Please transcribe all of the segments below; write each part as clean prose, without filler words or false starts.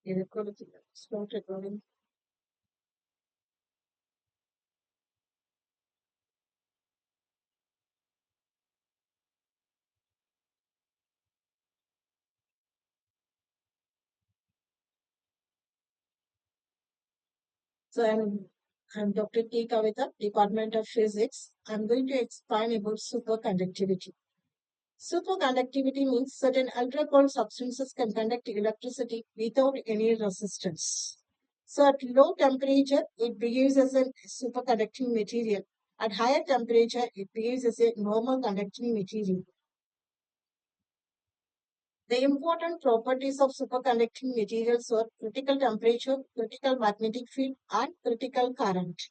Start recording. So I'm Dr. K. Kavita, Department of Physics. I'm going to explain about superconductivity. Superconductivity means certain ultra-cold substances can conduct electricity without any resistance. So at low temperature, it behaves as a superconducting material. At higher temperature, it behaves as a normal conducting material. The important properties of superconducting materials are critical temperature, critical magnetic field, and critical current.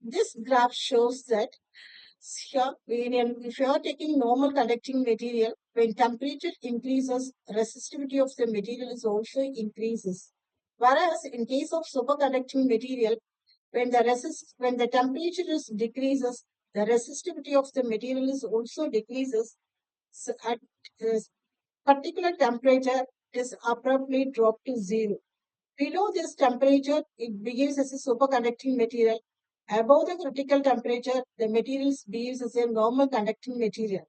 This graph shows that here, if you are taking normal conducting material, when temperature increases, resistivity of the material is also increases. Whereas in case of superconducting material, when the temperature is decreases, the resistivity of the material is also decreases. So at this particular temperature, it is abruptly dropped to zero. Below this temperature, it behaves as a superconducting material. Above the critical temperature, the material behaves as a normal conducting material.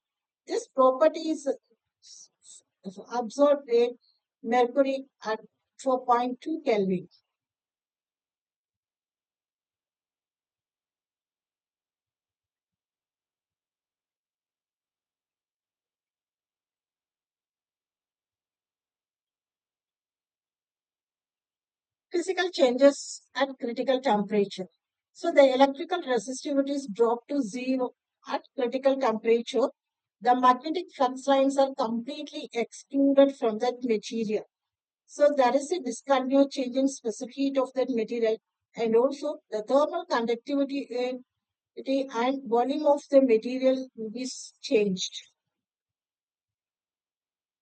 This property is observed in mercury at 4.2 Kelvin. Physical changes at critical temperature. So the electrical resistivity is dropped to zero at critical temperature. The magnetic flux lines are completely excluded from that material. So there is a discontinuous change in specific heat of that material, and also the thermal conductivity and volume of the material is changed.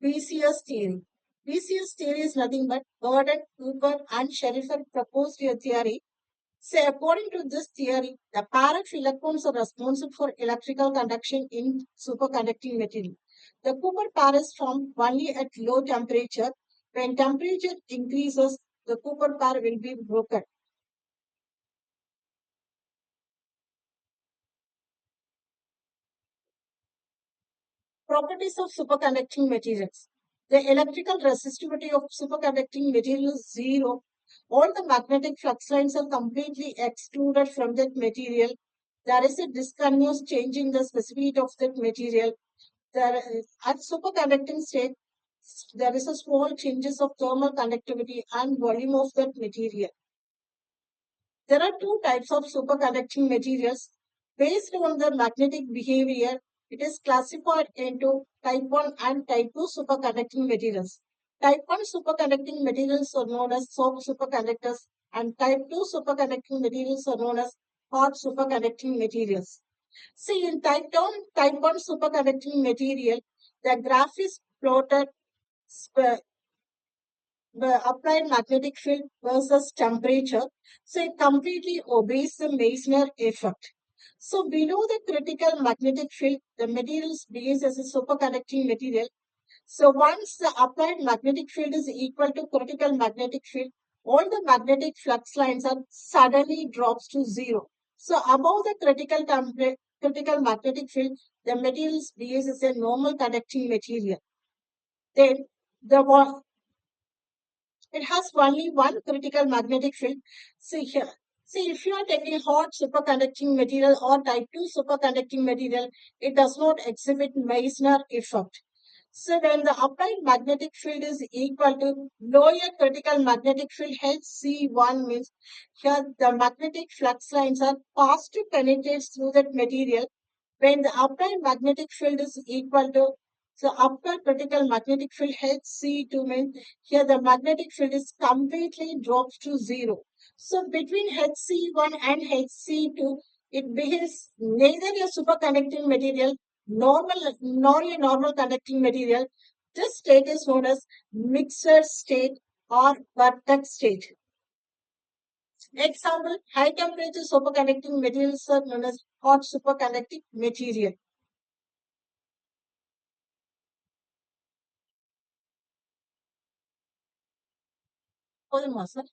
BCS theory. BCS theory is nothing but Gordon, Cooper, and Sheriffer proposed a theory. So according to this theory, the pair of electrons are responsible for electrical conduction in superconducting material. The Cooper pair is formed only at low temperature. When temperature increases, the Cooper pair will be broken. Properties of superconducting materials. The electrical resistivity of superconducting material is zero. All the magnetic flux lines are completely excluded from that material. There is a discontinuous change in the specificity of that material. At superconducting state, there is a small changes of thermal conductivity and volume of that material. There are two types of superconducting materials. Based on the magnetic behavior, it is classified into type 1 and type 2 superconducting materials. Type 1 superconducting materials are known as soft superconductors, and type 2 superconducting materials are known as hot superconducting materials. See, in type 1 superconducting material, the graph is plotted the applied magnetic field versus temperature. So it completely obeys the Meissner effect. So below the critical magnetic field, the material behaves as a superconducting material. So once the applied magnetic field is equal to critical magnetic field, all the magnetic flux lines are suddenly drops to zero. So above the critical magnetic field, the material behaves as a normal conducting material. Then the it has only one critical magnetic field. See here. See, if you are taking hot superconducting material or type 2 superconducting material, it does not exhibit Meissner effect. So when the applied magnetic field is equal to lower critical magnetic field HC1 means here the magnetic flux lines are fast to penetrate through that material. When the applied magnetic field is equal to so upper critical magnetic field HC2 means here the magnetic field is completely drops to zero. So between HC1 and HC2, it behaves neither a superconducting material nor a normal conducting material. This state is known as mixed state or vertex state. Example, high temperature superconducting materials are known as hot superconducting material. போதுமா sir?